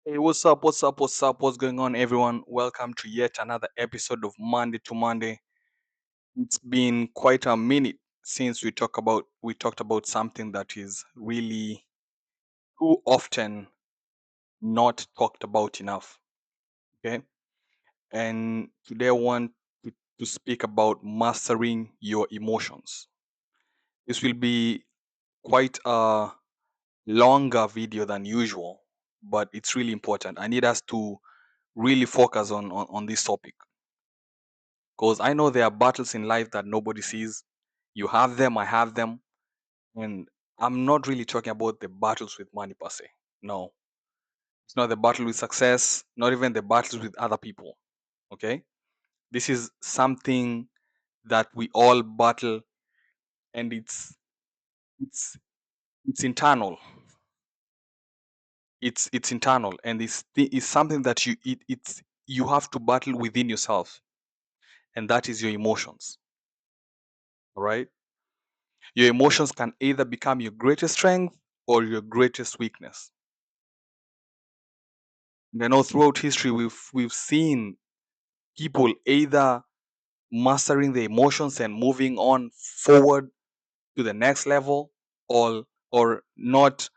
Hey, what's up? What's up? What's up? What's going on, everyone? Welcome to yet another episode of Monday to Monday. It's been quite a minute since we talked about something that is really too often not talked about enough. Okay, and today I want to speak about mastering your emotions. This will be quite a longer video than usual, but it's really important. I need us to really focus on this topic. Because I know there are battles in life that nobody sees. You have them, I have them. And I'm not really talking about the battles with money per se. No, it's not the battle with success, not even the battles with other people. Okay. This is something that we all battle, and it's it's internal. It's internal, and it's something that it's you have to battle within yourself, and that is your emotions. All right. Your emotions can either become your greatest strength or your greatest weakness. And I know throughout history we've seen people either mastering the emotions and moving on forward to the next level, or not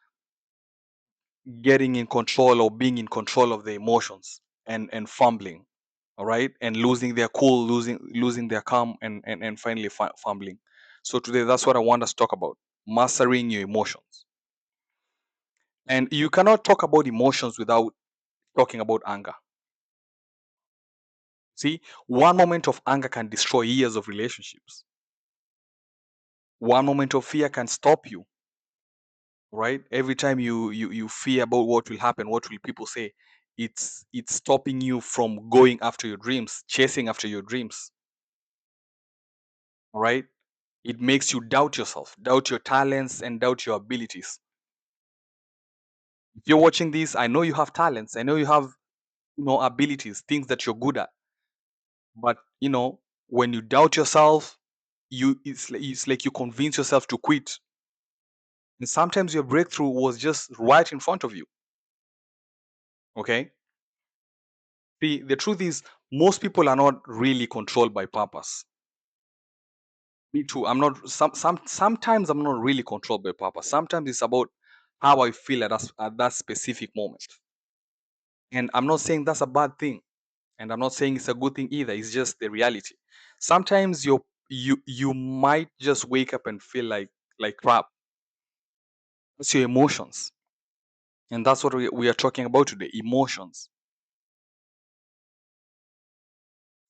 getting in control or being in control of the emotions and fumbling, all right, and losing their cool, losing their calm, and finally fumbling. So today that's what I want us to talk about: mastering your emotions. And you cannot talk about emotions without talking about anger. See, one moment of anger can destroy years of relationships. One moment of fear can stop you, right? Every time you fear about what will happen, what will people say, it's stopping you from going after your dreams, chasing after your dreams, right? It makes you doubt yourself, doubt your talents, and doubt your abilities. If you're watching this, I know you have talents, I know you have abilities, things that you're good at, but when you doubt yourself, it's like you convince yourself to quit. And sometimes your breakthrough was just right in front of you. Okay. The truth is, most people are not really controlled by purpose. Me too. I'm not. Sometimes I'm not really controlled by purpose. Sometimes it's about how I feel at that specific moment. And I'm not saying that's a bad thing, and I'm not saying it's a good thing either. It's just the reality. Sometimes you might just wake up and feel like crap. That's your emotions, and that's what we are talking about today: emotions.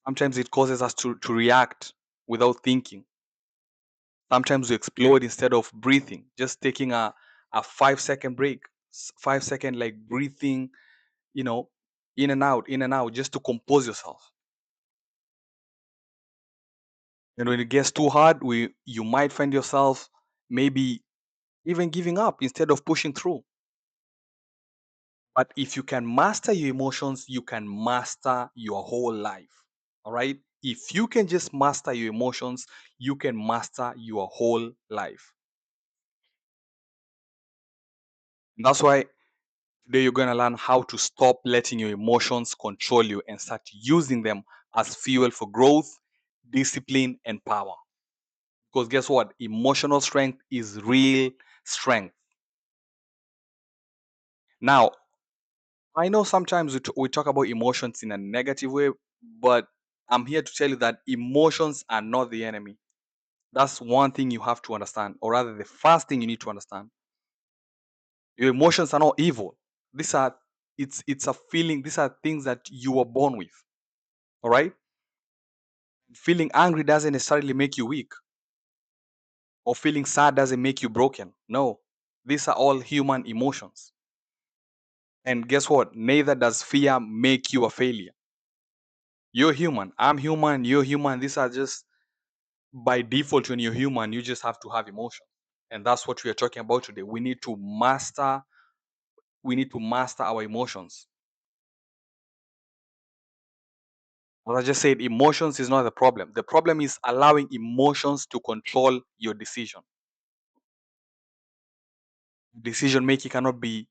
Sometimes it causes us to react without thinking. Sometimes we explode instead of breathing, just taking a 5 second break, 5 second like breathing, you know, in and out, just to compose yourself. And when it gets too hard, you might find yourself maybe even giving up instead of pushing through. But if you can master your emotions, you can master your whole life. All right. If you can just master your emotions, you can master your whole life. And that's why today you're going to learn how to stop letting your emotions control you and start using them as fuel for growth, discipline, and power. Because guess what? Emotional strength is real strength. Now, I know sometimes we talk about emotions in a negative way, but I'm here to tell you that emotions are not the enemy. That's one thing you have to understand, or rather, the first thing you need to understand. Your emotions are not evil. These are it's a feeling. These are things that you were born with. All right. Feeling angry doesn't necessarily make you weak, or feeling sad doesn't make you broken. No, these are all human emotions. And guess what? Neither does fear make you a failure. You're human. I'm human. You're human. These are just by default, when you're human, you just have to have emotion. And that's what we are talking about today. We need to master our emotions. As I just said, emotions is not the problem. The problem is allowing emotions to control your decision. Decision making cannot be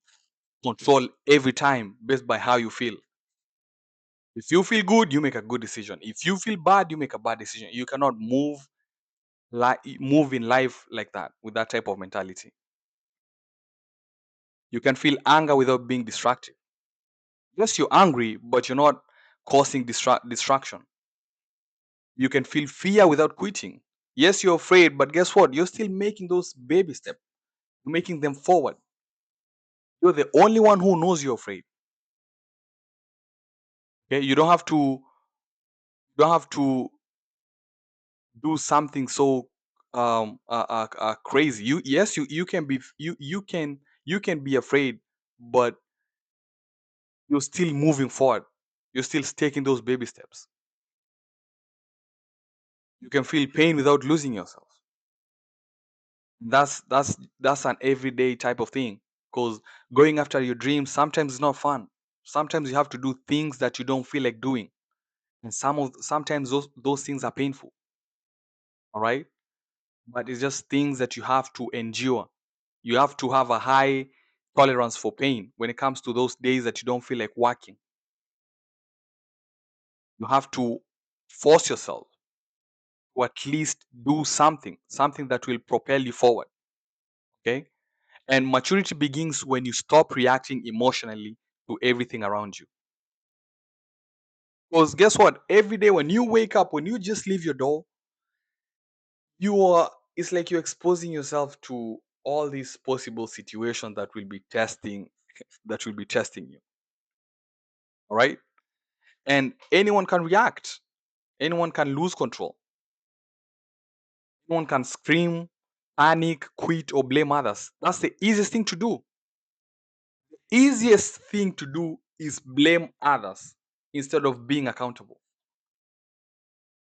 control every time based by how you feel. If you feel good, you make a good decision. If you feel bad, you make a bad decision. You cannot move in life like that with that type of mentality. You can feel anger without being destructive. Yes, you're angry, but you're not causing distraction. You can feel fear without quitting. Yes, you're afraid, but guess what? You're still making those baby steps. You're making them forward. You're the only one who knows you're afraid. Okay, you don't have to do something so crazy. You can be afraid, but you're still moving forward. You're still taking those baby steps. You can feel pain without losing yourself. That's an everyday type of thing. Because going after your dreams sometimes is not fun. Sometimes you have to do things that you don't feel like doing, and sometimes those things are painful. All right, but it's just things that you have to endure. You have to have a high tolerance for pain when it comes to those days that you don't feel like working. You have to force yourself to at least do something that will propel you forward. Okay, and maturity begins when you stop reacting emotionally to everything around you. Because guess what? Every day when you wake up, when you just leave your door, you are it's like you're exposing yourself to all these possible situations that will be testing you. All right. And anyone can react, anyone can lose control, anyone can scream, panic, quit, or blame others. That's the easiest thing to do. Easiest thing to do is blame others instead of being accountable.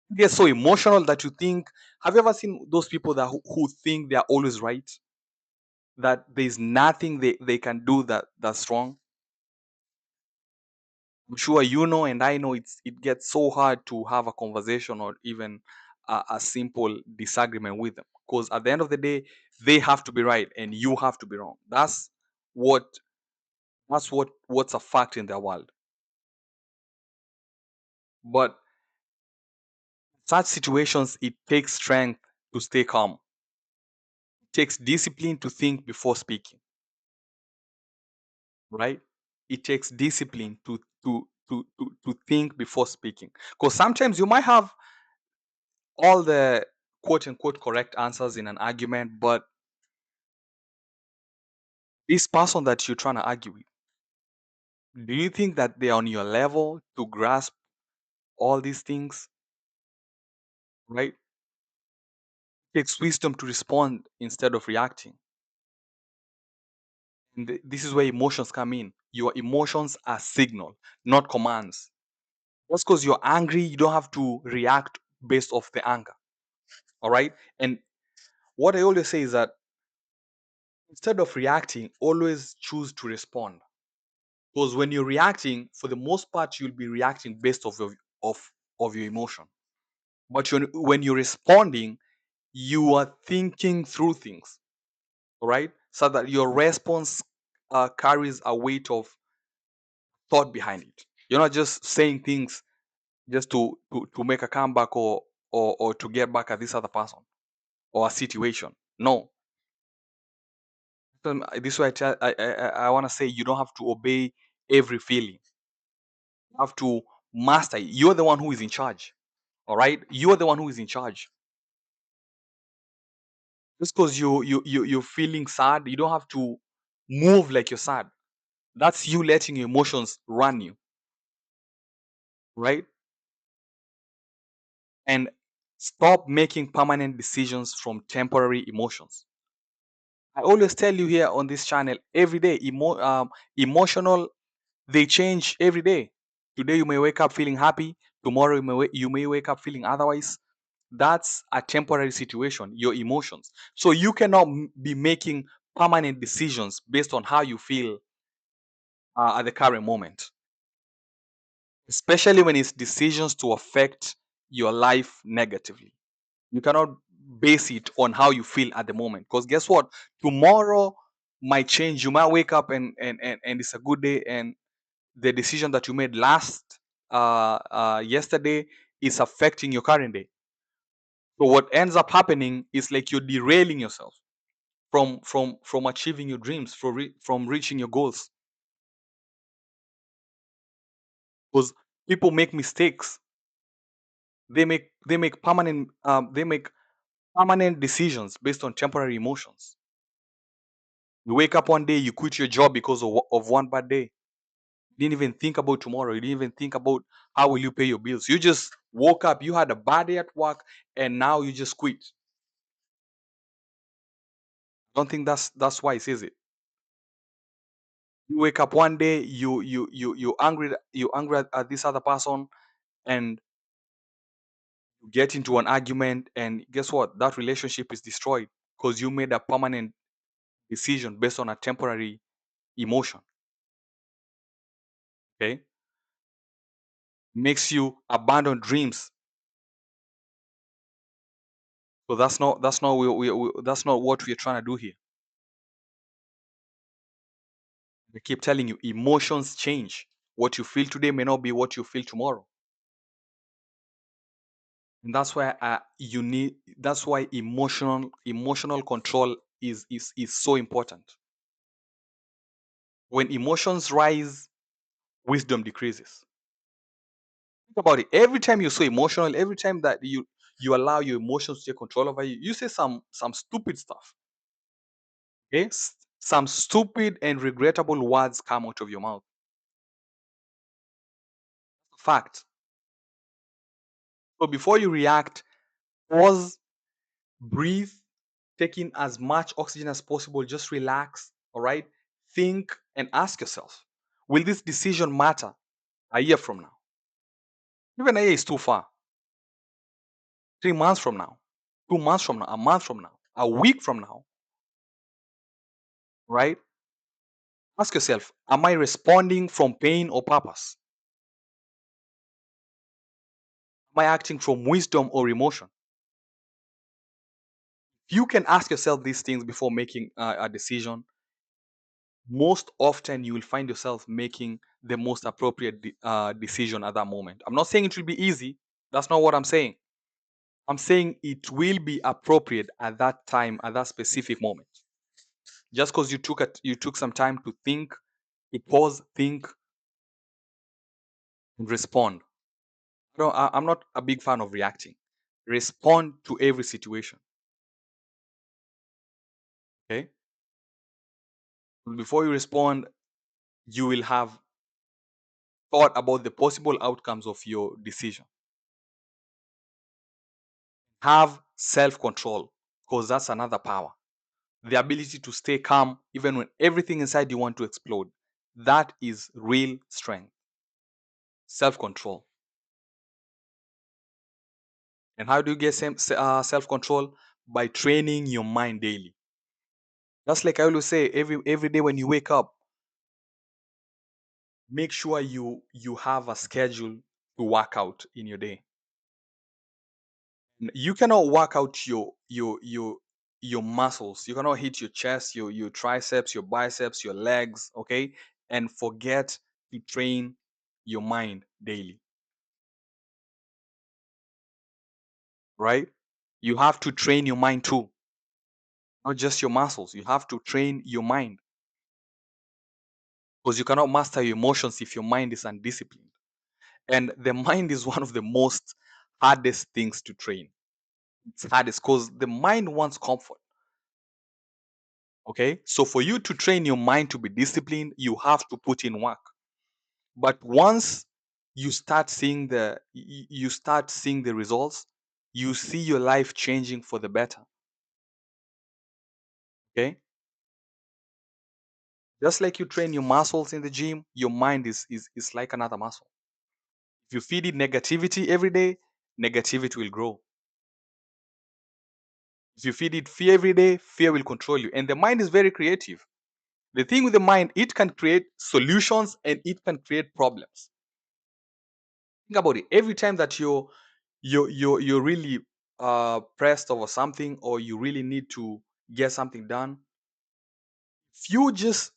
You get so emotional that you think, have you ever seen those people who think they're always right? That there's nothing they can do that's wrong? I'm sure you know, and I know it gets so hard to have a conversation or even a simple disagreement with them. Because at the end of the day, they have to be right and you have to be wrong. What what's a fact in their world. But such situations, it takes strength to stay calm. It takes discipline to think before speaking, right? It takes discipline to think before speaking. Because sometimes you might have all the quote unquote correct answers in an argument, but this person that you're trying to argue with, do you think that they're on your level to grasp all these things? Right? It takes wisdom to respond instead of reacting. And this is where emotions come in. Your emotions are signal, not commands. Just because you're angry, you don't have to react based off the anger. All right. And what I always say is that instead of reacting, always choose to respond. Because when you're reacting, for the most part, you'll be reacting based off of your emotion. But when you're responding, you are thinking through things, all right? So that your response carries a weight of thought behind it. You're not just saying things just to make a comeback or to get back at this other person or a situation. No. This way I want to say you don't have to obey every feeling. You have to master it. You're the one who is in charge. All right? You're the one who is in charge. Just because you're feeling sad, you don't have to move like you're sad. That's you letting your emotions run you, right? And stop making permanent decisions from temporary emotions. I always tell you here on this channel every day, emotional, they change every day. Today you may wake up feeling happy. Tomorrow you may wake up feeling otherwise. That's a temporary situation, your emotions. So you cannot be making permanent decisions based on how you feel at the current moment, especially when it's decisions to affect your life negatively. You cannot base it on how you feel at the moment, because guess what? Tomorrow might change. You might wake up and it's a good day, and the decision that you made last yesterday is affecting your current day. So what ends up happening is like you're derailing yourself from achieving your dreams, from reaching your goals. Because people make mistakes. They make permanent decisions based on temporary emotions. You wake up one day, you quit your job because of one bad day. You didn't even think about tomorrow. You didn't even think about how will you pay your bills. You just woke up, you had a bad day at work, and now you just quit. Don't think that's wise, is it? You wake up one day, you angry at this other person, and you get into an argument, and guess what? That relationship is destroyed because you made a permanent decision based on a temporary emotion. Okay, makes you abandon dreams. So that's not what we're trying to do here. We keep telling you emotions change. What you feel today may not be what you feel tomorrow. And that's why you need that's why emotional control is so important. When emotions rise, wisdom decreases. Think about it. Every time you're so emotional, every time that you allow your emotions to take control over you, you say some stupid stuff. Okay? Some stupid and regrettable words come out of your mouth. Fact. So before you react, pause, breathe, take in as much oxygen as possible, just relax, all right? Think and ask yourself, will this decision matter a year from now? Even a year is too far. 3 months from now, 2 months from now, a month from now, a week from now, right? Ask yourself, am I responding from pain or purpose? Am I acting from wisdom or emotion? You can ask yourself these things before making a decision. Most often, you will find yourself making the most appropriate decision at that moment. I'm not saying it will be easy. That's not what I'm saying. I'm saying it will be appropriate at that time, at that specific moment. Just because you took some time to think, to pause, think, and respond. I'm not a big fan of reacting. Respond to every situation. Okay. Before you respond, you will have thought about the possible outcomes of your decision. Have self control, because that's another power. The ability to stay calm even when everything inside you want to explode. That is real strength. Self control. And how do you get self control? By training your mind daily. That's like I always say, every day when you wake up, make sure you have a schedule to work out in your day. You cannot work out your muscles. You cannot hit your chest, your triceps, your biceps, your legs, okay, and forget to train your mind daily, right? You have to train your mind too, not just your muscles. You have to train your mind, because you cannot master your emotions if your mind is undisciplined. And the mind is one of the most hardest things to train. It's hardest because the mind wants comfort. Okay. So for you to train your mind to be disciplined, you have to put in work. But once you start seeing the results, you see your life changing for the better. Okay. Just like you train your muscles in the gym, your mind is like another muscle. If you feed it negativity every day, negativity will grow. If you feed it fear every day, fear will control you. And the mind is very creative. The thing with the mind, it can create solutions and it can create problems. Think about it. Every time that you're really pressed over something, or you really need to get something done, If you just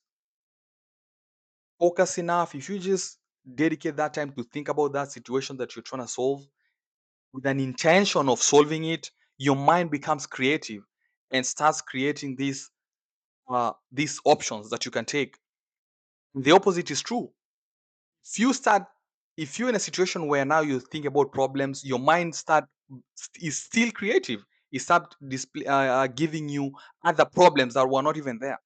focus enough, if you just dedicate that time to think about that situation that you're trying to solve with an intention of solving it, your mind becomes creative and starts creating these options that you can take. The opposite is true. If you start, if you're in a situation where now you think about problems, your mind is still creative. It start giving you other problems that were not even there.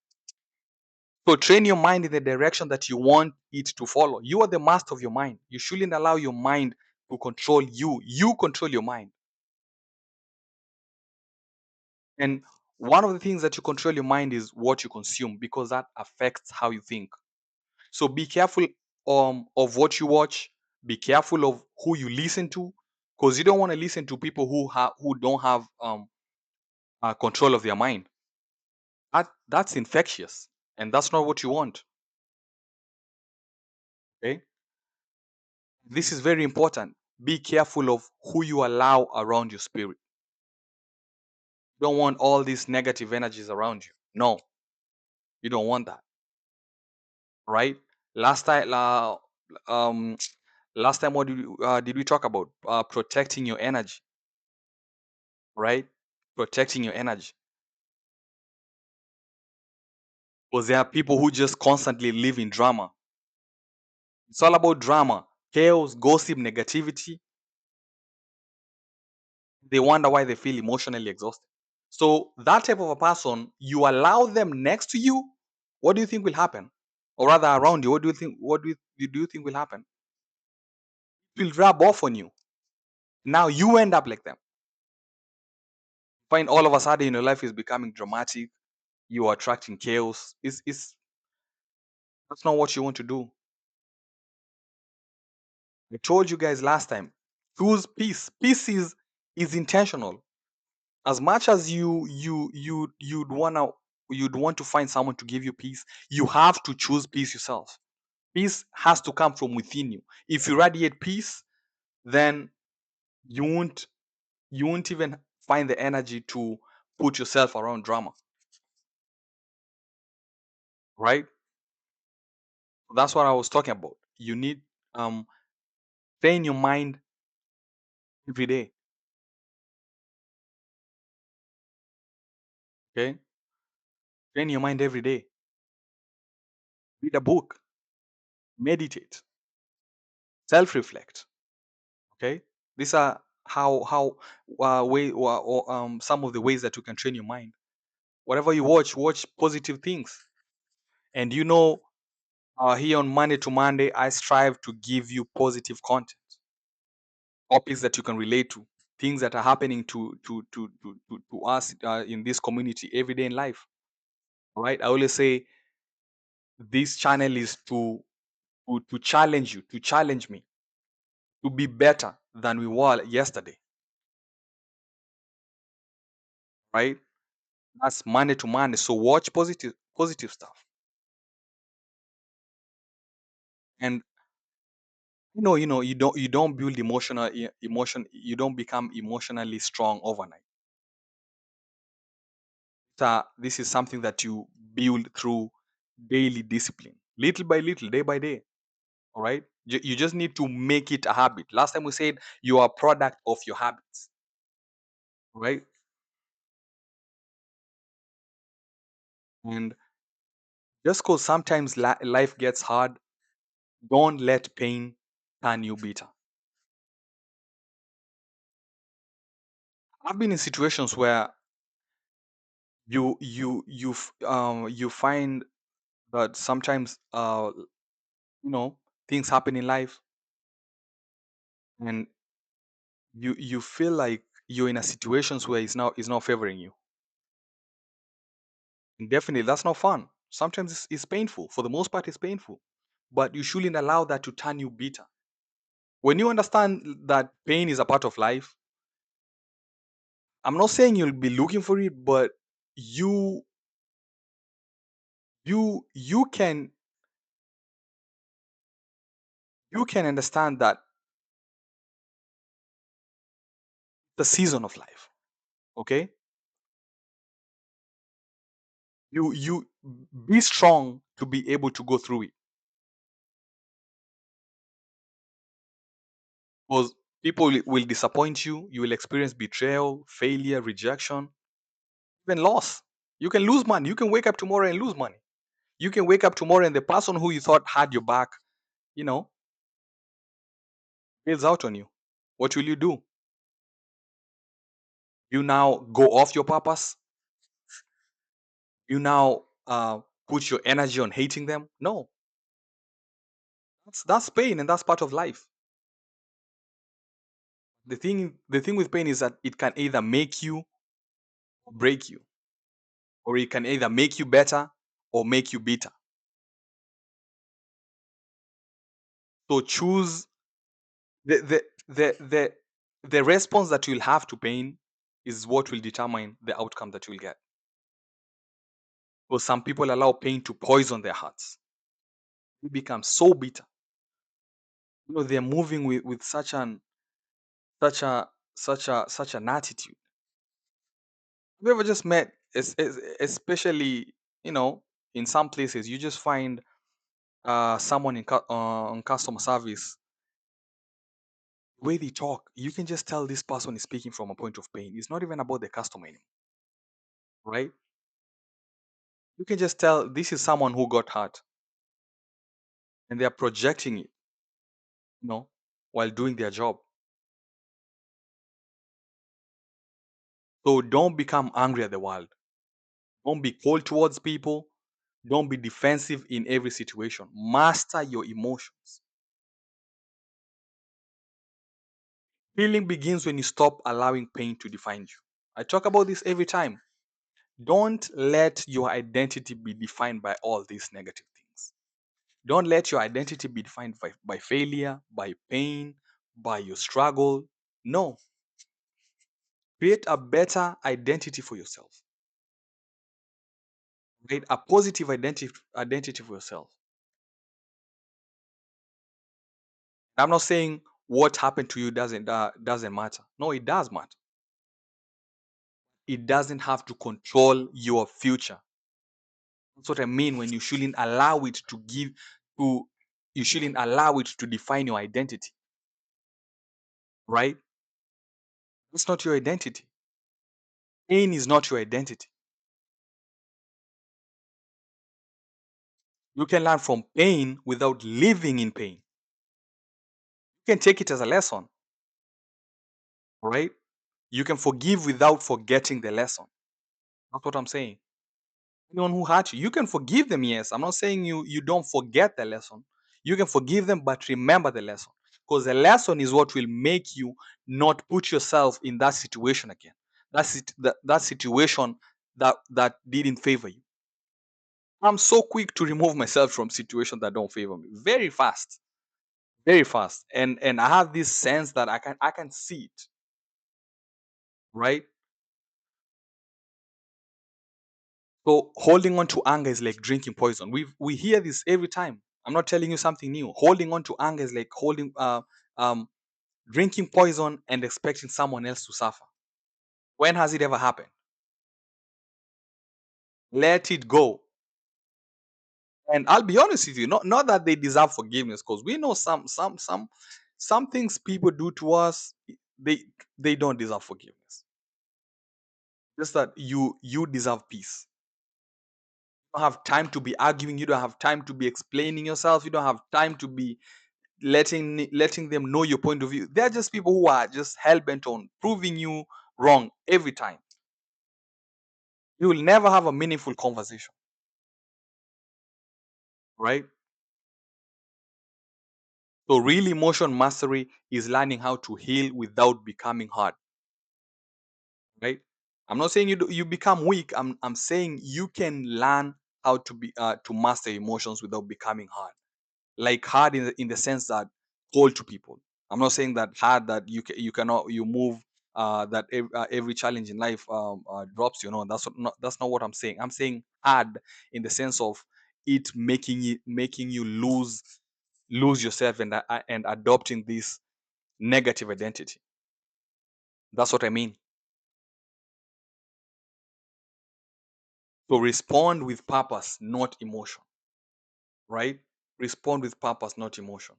So train your mind in the direction that you want it to follow. You are the master of your mind. You shouldn't allow your mind to control you. You control your mind. And one of the things that you control your mind is what you consume, because that affects how you think. So be careful of what you watch. Be careful of who you listen to, because you don't want to listen to people who don't have control of their mind. That's infectious, and that's not what you want. Okay, this is very important. Be careful of who you allow around your spirit. You don't want all these negative energies around you. No, you don't want that, right? Last time, um, last time, what did we talk about? Protecting your energy, right? Protecting your energy. Because there are people who just constantly live in drama. It's all about drama, chaos, gossip, negativity. They wonder why they feel emotionally exhausted. So that type of a person, you allow them next to you, what do you think will happen? Or rather around you, what do you think? Do you think will happen? It will rub off on you. Now you end up like them. Find all of a sudden your life is becoming dramatic. You are attracting chaos. It's That's not what you want to do. I told you guys last time. Choose peace. Peace is intentional. As much as you'd want to find someone to give you peace, you have to choose peace yourself. Peace has to come from within you. If you radiate peace, then you won't you won't even find the energy to put yourself around drama, right? That's what I was talking about. You need um train your mind every day. Okay, train your mind every day. Read a book, meditate, self-reflect. Okay, these are how some of the ways that you can train your mind. Whatever you watch positive things. And here on Monday to Monday, I strive to give you positive content, topics that you can relate to, things that are happening to us in this community every day in life. All right, I always say this channel is to challenge you, to challenge me, to be better than we were yesterday. Right, that's Monday to Monday. So watch positive stuff, and you don't build emotion. You don't become emotionally strong overnight. This is something that you build through daily discipline, little by little, day by day. All right. You just need to make it a habit. Last time we said you are a product of your habits, right? And just because sometimes life gets hard, don't let pain turn you bitter. I've been in situations where you find that sometimes you know things happen in life, and you feel like you're in a situations where it's not favoring you. And definitely, that's not fun. Sometimes it's painful. For the most part, it's painful. But you shouldn't allow that to turn you bitter. When you understand that pain is a part of life, I'm not saying you'll be looking for it, but you you can understand that the season of life. Okay, you be strong to be able to go through it. Because people will disappoint you, you will experience betrayal, failure, rejection, even loss. You can lose money. You can wake up tomorrow and lose money. You can wake up tomorrow and the person who you thought had your back, you know, bails out on you. What will you do? You now go off your purpose? You now put your energy on hating them? No, that's pain and that's part of life. The thing with pain is that it can either make you or break you, or it can either make you better or make you bitter. So choose the the the the the response that you'll have to pain is what will determine the outcome that you'll get. Because some people allow pain to poison their hearts. They become so bitter. They're moving with such a such an attitude. Have you ever just met, especially, you know, in some places, you just find someone on customer service, the way they talk, you can just tell this person is speaking from a point of pain. It's not even about the customer anymore, right? You can just tell this is someone who got hurt and they are projecting it, you know, while doing their job. So don't become angry at the world. Don't be cold towards people. Don't be defensive in every situation. Master your emotions. Healing begins when you stop allowing pain to define you. I talk about this every time. Don't let your identity be defined by all these negative things. Don't let your identity be defined by failure, by pain, by your struggle. No. Create a better identity for yourself. Create a positive identity for yourself. I'm not saying what happened to you doesn't matter. No, it does matter. It doesn't have to control your future. That's what I mean when you shouldn't allow it to to you shouldn't allow it to define your identity, right? That's not your identity. Pain is not your identity. You can learn from pain without living in pain. You can take it as a lesson, right? You can forgive without forgetting the lesson. That's what I'm saying. Anyone who hurt you, you can forgive them, yes. I'm not saying you don't forget the lesson. You can forgive them, but remember the lesson. Because the lesson is what will make you not put yourself in that situation again. That situation that didn't favor you. I'm so quick to remove myself from situations that don't favor me. Very fast. Very fast. And I have this sense that I can see it, right? So holding on to anger is like drinking poison. We hear this every time. I'm not telling you something new. Holding on to anger is like um drinking poison and expecting someone else to suffer. When has it ever happened? Let it go. And I'll be honest with you, not that they deserve forgiveness, because we know some things people do to us, they they don't deserve forgiveness. Just that you deserve peace. You don't have time to be arguing, you don't have time to be explaining yourself, you don't have time to be letting them know your point of view. They're just people who are just hell bent on proving you wrong every time. You will never have a meaningful conversation, right? So real emotion mastery is learning how to heal without becoming hard, right? I'm not saying you become weak. I'm saying you can learn how to master emotions without becoming hard. Like hard in the sense that cold to people. I'm not saying that hard that you cannot you move that every challenge in life drops you. No, that's not what I'm saying. I'm saying hard in the sense of it making you lose yourself and adopting this negative identity. That's what I mean. So respond with purpose, not emotion, right? Respond with purpose, not emotion.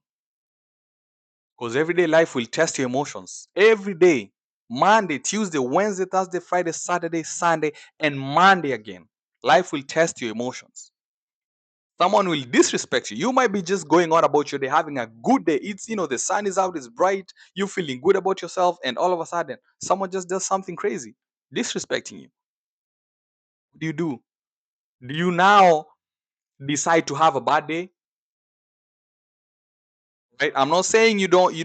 Because everyday life will test your emotions. Every day. Monday, Tuesday, Wednesday, Thursday, Friday, Saturday, Sunday, and Monday again. Life will test your emotions. Someone will disrespect you. You might be just going on about your day, having a good day. It's, the sun is out, it's bright, you're feeling good about yourself, and all of a sudden, someone just does something crazy, disrespecting you. What do you do? Do you now decide to have a bad day? Right? I'm not saying you don't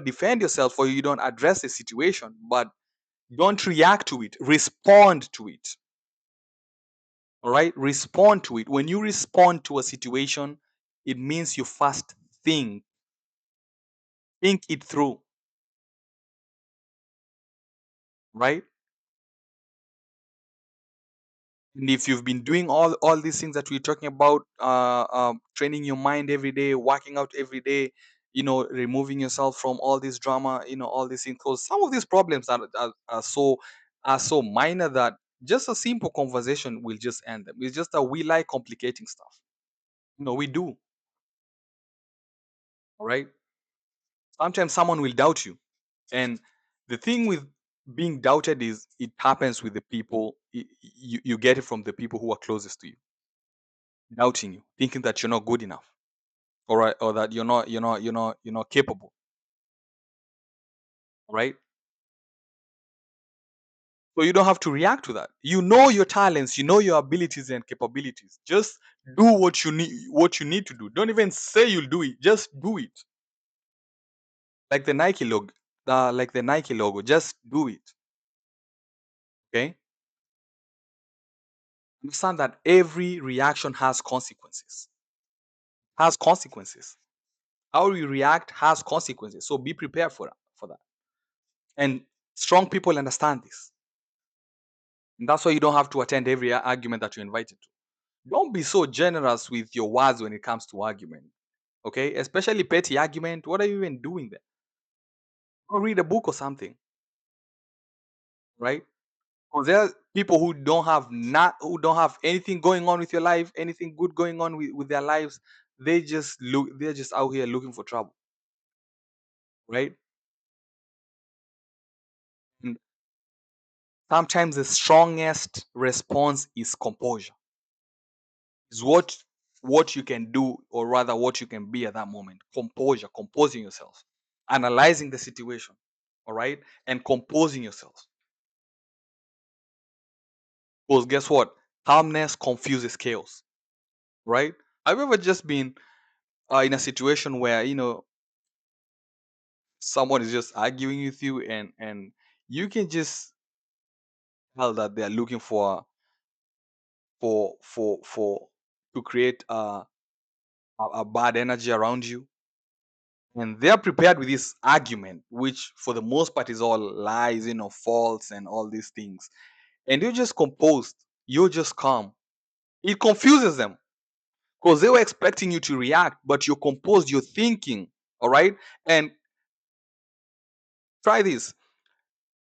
defend yourself or you don't address the situation, but don't react to it. Respond to it. All right? Respond to it. When you respond to a situation, it means you first think it through, right? And if you've been doing all these things that we're talking about, training your mind every day, working out every day, removing yourself from all this drama, all these things, because some of these problems are so minor that just a simple conversation will just end them. It's just that we like complicating stuff. We do. All right. Sometimes someone will doubt you, and the thing with being doubted is it happens with the people. You get it from the people who are closest to you, doubting you, thinking that you're not good enough, or that you're not capable, right? So you don't have to react to that. You know your talents, you know your abilities and capabilities. Just do what you need to do. Don't even say you'll do it. Just do it. Like the Nike logo, just do it. Okay? Understand that every reaction has consequences. Has consequences. How you react has consequences. So be prepared for that. And strong people understand this. And that's why you don't have to attend every argument that you're invited to. Don't be so generous with your words when it comes to argument. Okay? Especially petty argument. What are you even doing there? Go read a book or something, right? Because there are people who don't have anything going on with your life, anything good going on with their lives. They're just out here looking for trouble, right? And sometimes the strongest response is composure. Is what you can do, or rather what you can be at that moment. Composure, composing yourself, analyzing the situation, all right, and composing yourself. Because guess what? Calmness confuses chaos, right? Have you ever just been in a situation where someone is just arguing with you, and you can just tell that they are looking for to create a bad energy around you, and they're prepared with this argument, which for the most part is all lies, false, and all these things, and you're just composed, you're just calm. It confuses them because they were expecting you to react, but you're composed, you're thinking, all right. And try this.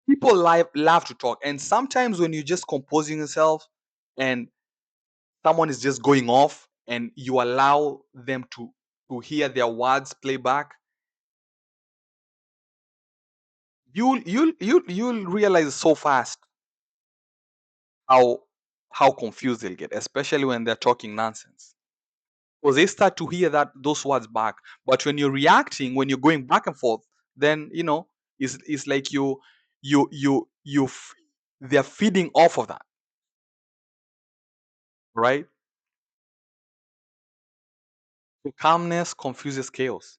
People love to talk, and sometimes when you're just composing yourself and someone is just going off and you allow them to hear their words play back, you'll realize so fast how how confused they'll get, especially when they're talking nonsense. Because they start to hear those words back. But when you're reacting, when you're going back and forth, then it's like they're feeding off of that, right? So calmness confuses chaos,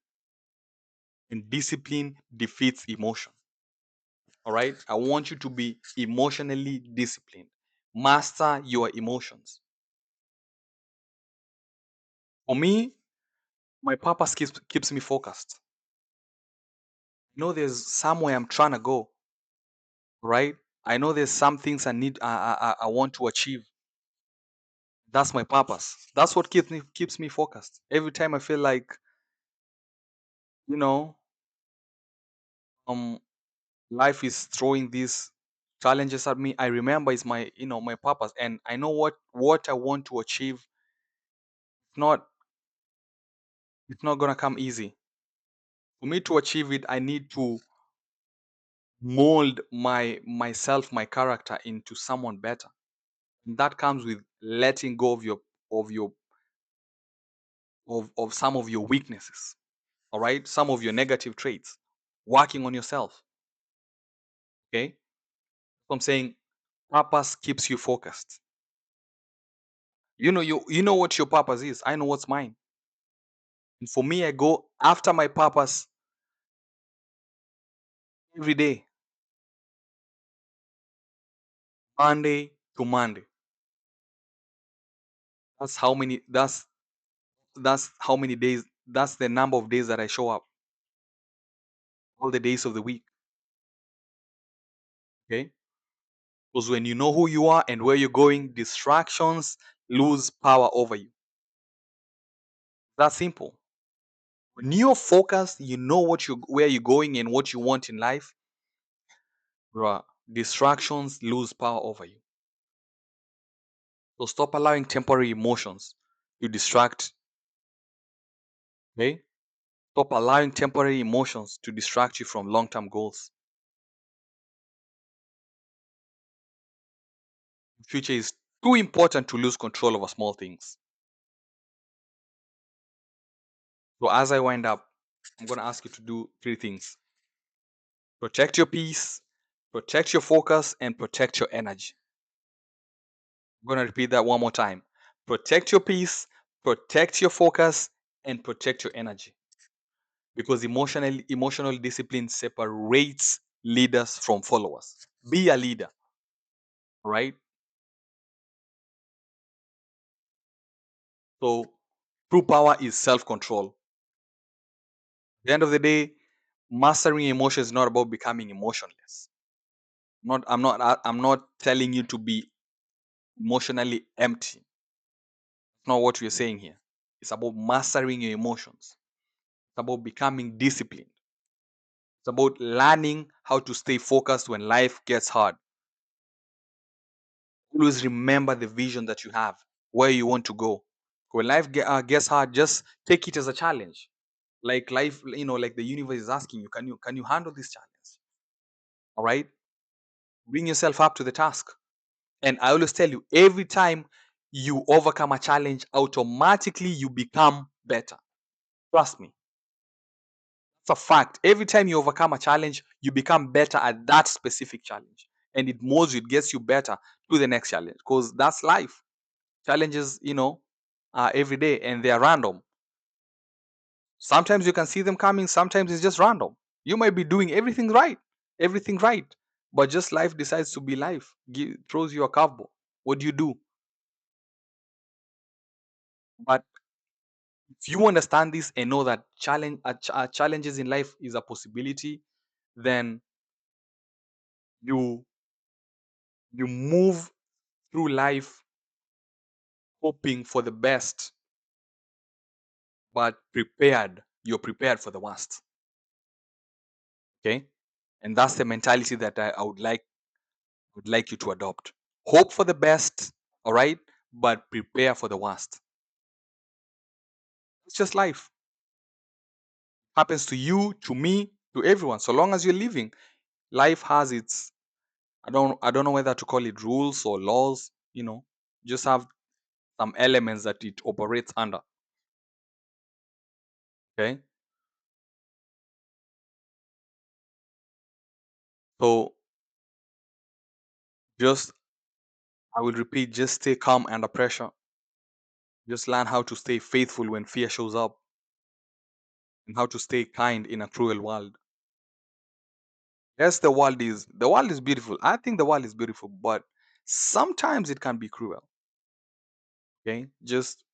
and discipline defeats emotion. All right. I want you to be emotionally disciplined. Master your emotions. For me, my purpose keeps me focused. There's somewhere I'm trying to go, right? I know there's some things I want to achieve. That's my purpose. That's what keeps me focused. Every time I feel like, you know, um life is throwing this Challenges at me, I remember is my, my purpose, and I know what I want to achieve. Not it's not gonna come easy. For me to achieve it, I need to mold myself, my character into someone better. And that comes with letting go of your of some of your weaknesses. All right, some of your negative traits, working on yourself. Okay, so I'm saying purpose keeps you focused. You know what your purpose is. I know what's mine. And for me, I go after my purpose every day, Monday to Monday. That's how many. That's how many days. That's the number of days that I show up. All the days of the week. Okay, because when you know who you are and where you're going, distractions lose power over you. That's simple. When you're focused, you know where you're going and what you want in life. Bruh, distractions lose power over you. So stop allowing temporary emotions to distract. Okay, stop allowing temporary emotions to distract you from long-term goals. The future is too important to lose control over small things. So as I wind up, I'm going to ask you to do three things: protect your peace, protect your focus, and protect your energy. I'm going to repeat that one more time: protect your peace, protect your focus, and protect your energy. Because emotional discipline separates leaders from followers. Be a leader, right? So true power is self-control. At the end of the day, mastering emotions is not about becoming emotionless. I'm not telling you to be emotionally empty. It's not what we're saying here. It's about mastering your emotions. It's about becoming disciplined. It's about learning how to stay focused when life gets hard. Always remember the vision that you have, where you want to go. When life gets hard, just take it as a challenge. Like life, like the universe is asking you, can you handle this challenge? All right, bring yourself up to the task. And I always tell you, every time you overcome a challenge, automatically you become better. Trust me, it's a fact. Every time you overcome a challenge, you become better at that specific challenge, and it molds you, it gets you better to the next challenge. Because that's life. Challenges, are every day, and they are random. Sometimes you can see them coming, sometimes it's just random. You might be doing everything right, but just life decides to be life, throws you a curveball. What do you do? But if you understand this and know that challenges in life is a possibility, then you you move through life hoping for the best, but you're prepared for the worst. Okay, and that's the mentality that I would like you to adopt. Hope for the best, all right, but prepare for the worst. It's just life. Happens to you, to me, to everyone. So long as you're living, life has its, I don't know whether to call it rules or laws, just have some elements that it operates under. Okay. So just I will repeat, just stay calm under pressure. Just learn how to stay faithful when fear shows up, and how to stay kind in a cruel world. Yes, the world is beautiful. I think the world is beautiful, but sometimes it can be cruel. Okay, just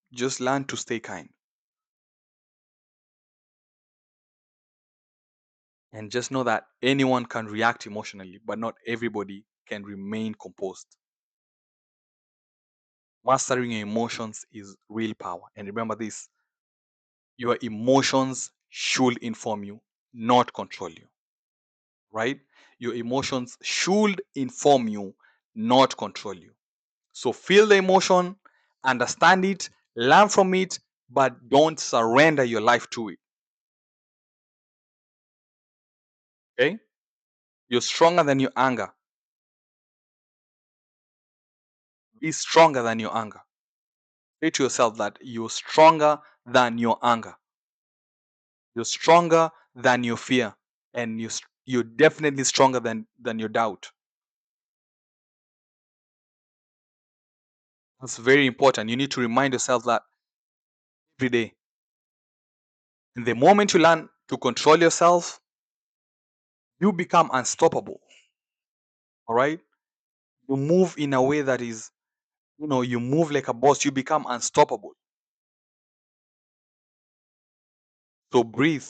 learn to stay kind, and just know that anyone can react emotionally, but not everybody can remain composed. Mastering your emotions is real power, and remember this: your emotions should inform you, not control you. right? Your emotions should inform you, not control you. So feel the emotion, understand it, learn from it, but don't surrender your life to it. Okay? You're stronger than your anger. Be stronger than your anger. Say to yourself that you're stronger than your anger. You're stronger than your fear. And you're definitely stronger than your doubt. That's very important. You need to remind yourself that every day. And the moment you learn to control yourself, you become unstoppable. All right? You move in a way that is, you move like a boss. You become unstoppable. So breathe.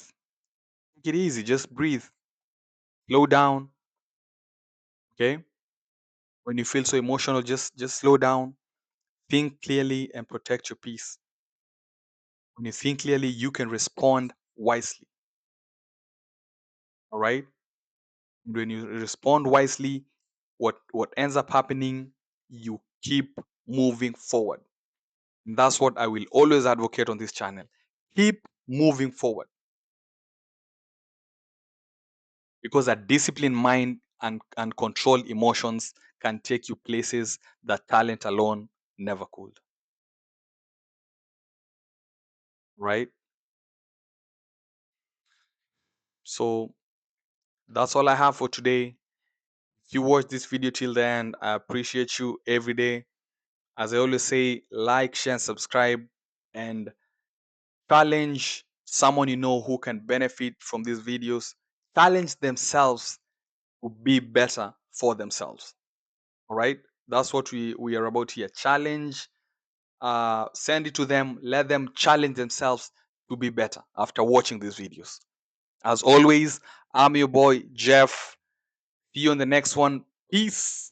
Take it easy. Just breathe. Slow down. Okay? When you feel so emotional, just slow down. Think clearly and protect your peace. When you think clearly, you can respond wisely. All right? When you respond wisely, what ends up happening, you keep moving forward. And that's what I will always advocate on this channel. Keep moving forward, because a disciplined mind and controlled emotions can take you places that talent alone never could. Right? So that's all I have for today. If you watch this video till the end, I appreciate you every day. As I always say, like, share, and subscribe, and challenge someone you know who can benefit from these videos. Challenge themselves to be better for themselves. All right, that's what we are about here. Challenge, send it to them. Let them challenge themselves to be better after watching these videos. As always, I'm your boy Jeff. See you on the next one. Peace.